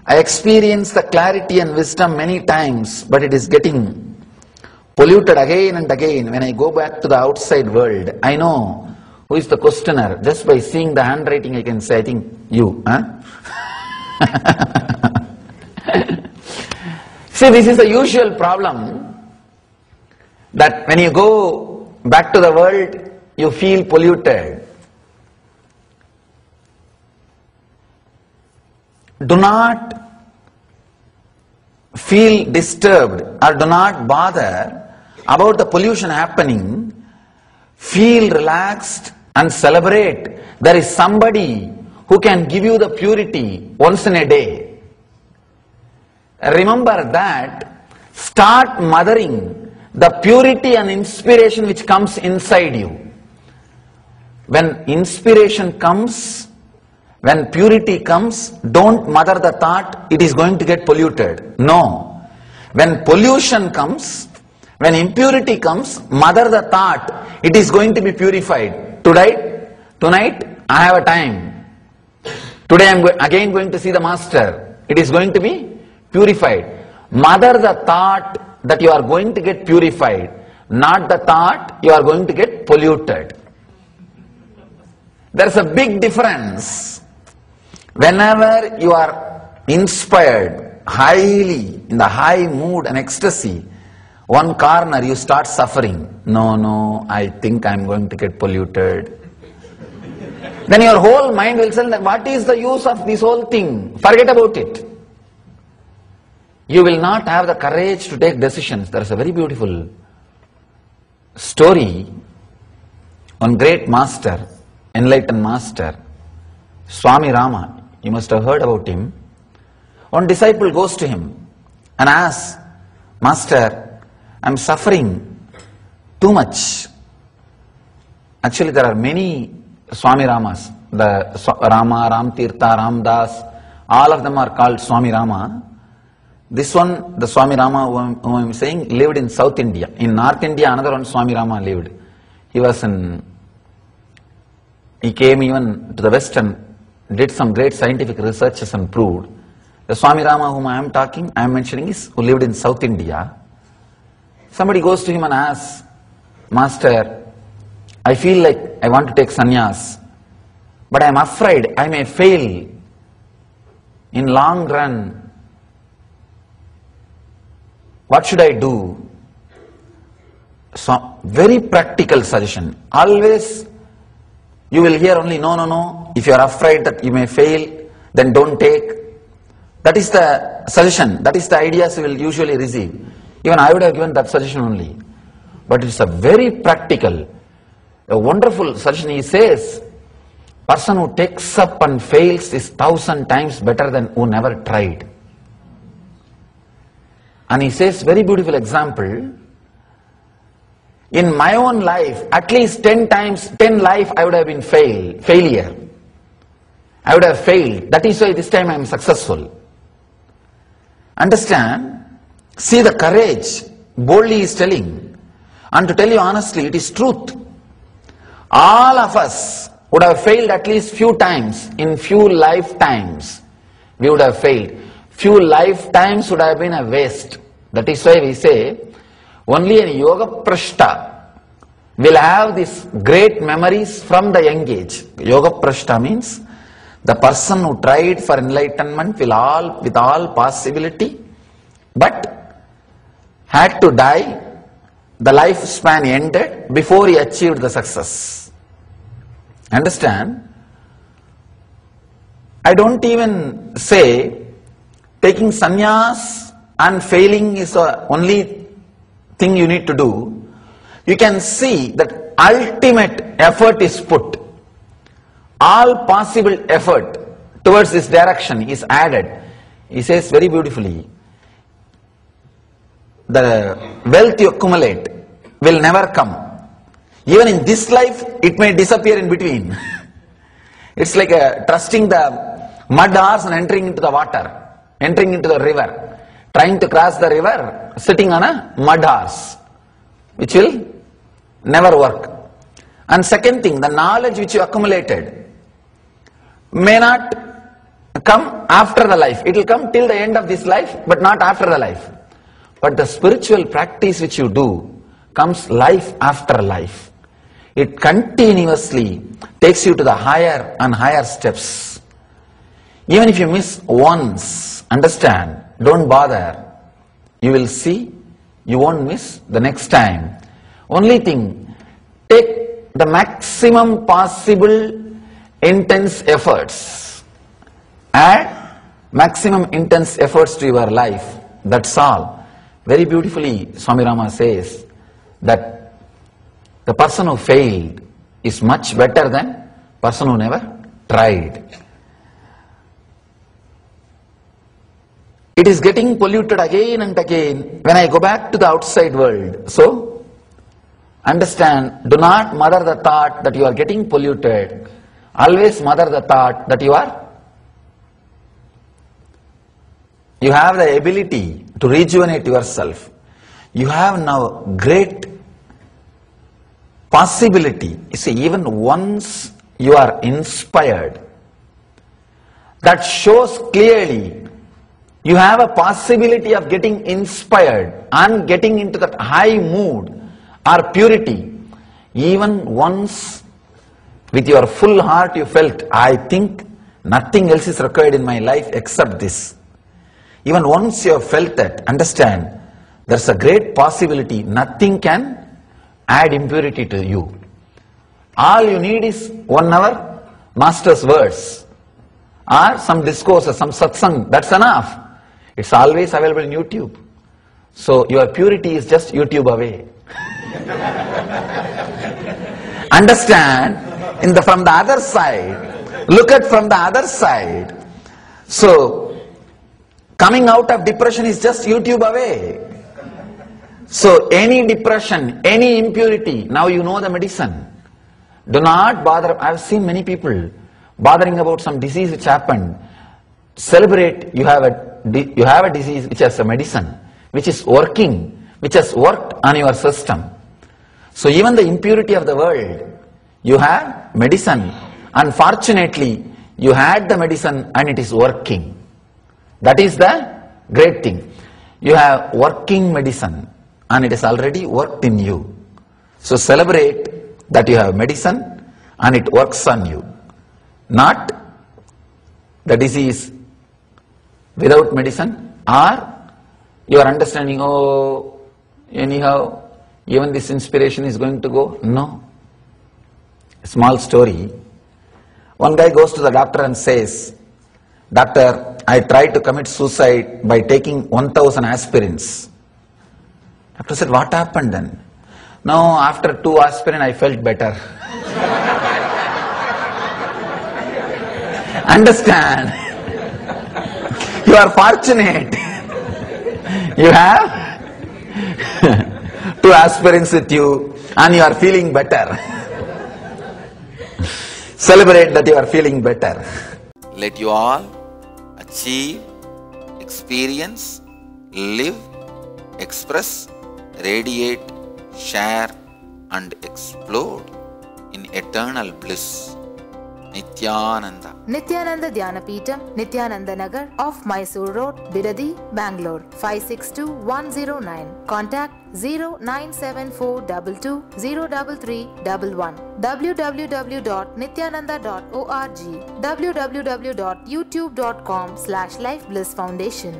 I experience the clarity and wisdom many times, but it is getting polluted again and again. When I go back to the outside world, I know who is the questioner. Just by seeing the handwriting, I can say, I think you. Huh? See, this is the usual problem, that when you go back to the world, you feel polluted. Do not feel disturbed or do not bother about the pollution happening. Feel relaxed and celebrate. There is somebody who can give you the purity once in a day. Remember that. Start mothering the purity and inspiration which comes inside you. When inspiration comes, when purity comes, don't mother the thought it is going to get polluted. No. When pollution comes, when impurity comes, mother the thought it is going to be purified. Tonight I have a time. Today I am again going to see the master. It is going to be purified. Mother the thought that you are going to get purified, not the thought you are going to get polluted. There is a big difference. Whenever you are inspired, highly, in the high mood and ecstasy, one corner you start suffering. No, I think I am going to get polluted. Then your whole mind will say, what is the use of this whole thing? Forget about it. You will not have the courage to take decisions. There is a very beautiful story. One great master, enlightened master, Swami Rama. You must have heard about him. One disciple goes to him and asks, Master, I am suffering too much. Actually, there are many Swami Ramas. The Rama, Ram Tirtha, Ram Das, all of them are called Swami Rama. This one, the Swami Rama whom I am saying, lived in South India. In North India, another one Swami Rama lived. He came even to the West and did some great scientific researches and proved. The Swami Rama whom I am mentioning is who lived in South India. Somebody goes to him and asks, Master, I feel like I want to take sannyas, but I am afraid I may fail in long run. What should I do? So, very practical suggestion. Always you will hear only no. If you are afraid that you may fail, then don't take. That is the suggestion. That is the ideas you will usually receive. Even I would have given that suggestion only. But it's a very practical, a wonderful suggestion. He says, person who takes up and fails is 1,000 times better than who never tried. And he says, very beautiful example. In my own life, at least 10 life I would have been failure. I would have failed. That is why this time I am successful. Understand? See the courage. Boldly he is telling. And to tell you honestly, it is truth. All of us would have failed at least few times. In few lifetimes, we would have failed. Few lifetimes would have been a waste. That is why we say, only a yoga prashta will have these great memories from the young age. Yoga prashta means the person who tried for enlightenment with all possibility, but had to die, the lifespan ended before he achieved the success. Understand? I don't even say taking sannyas and failing is the only thing you need to do. You can see that ultimate effort is put. All possible effort towards this direction is added. He says very beautifully, the wealth you accumulate will never come. Even in this life, it may disappear in between. It's like trusting the mud horse and entering into the water, entering into the river, trying to cross the river, sitting on a mud horse, which will never work. And second thing, the knowledge which you accumulated may not come after the life. It will come till the end of this life, but not after the life. But the spiritual practice which you do comes life after life. It continuously takes you to the higher and higher steps. Even if you miss once, understand, don't bother. You will see, you won't miss the next time. Only thing, take the maximum possible intense efforts. Add maximum intense efforts to your life. That's all. Very beautifully, Swami Rama says that the person who failed is much better than person who never tried. It is getting polluted again and again when I go back to the outside world. So, understand, do not mother the thought that you are getting polluted. Always mother the thought that you have the ability to rejuvenate yourself. You have now great possibility. You see, even once you are inspired, that shows clearly you have a possibility of getting inspired and getting into that high mood or purity. Even once with your full heart you felt, I think nothing else is required in my life except this. Even once you have felt that, understand, there's a great possibility nothing can add impurity to you. All you need is 1 hour master's words or some discourse or some satsang. That's enough. It's always available in YouTube. So your purity is just YouTube away. Understand, from the other side, look at from the other side. So coming out of depression is just YouTube away. So any depression, any impurity, now you know the medicine. Do not bother. I've seen many people bothering about some disease which happened. Celebrate, you have a disease which has a medicine, which is working, which has worked on your system. So even the impurity of the world, you have medicine. Unfortunately, you had the medicine and it is working. That is the great thing. You have working medicine and it has already worked in you. So celebrate that you have medicine and it works on you. Not the disease without medicine, or you are understanding, oh, anyhow, even this inspiration is going to go. No. A small story. One guy goes to the doctor and says, Doctor, I tried to commit suicide by taking 1000 aspirins. Doctor said, what happened then? No, after 2 aspirin I felt better. Understand? You are fortunate. You have 2 aspirins with you and you are feeling better. Celebrate that you are feeling better. Let you all achieve, experience, live, express, radiate, share and explode in eternal bliss. Nityananda. Nityananda Dhyanapitham, Nityananda Nagar off Mysore Road, Bidadi, Bangalore 562109. Contact 097422033311. www.nityananda.org. www.youtube.com/Life Bliss Foundation.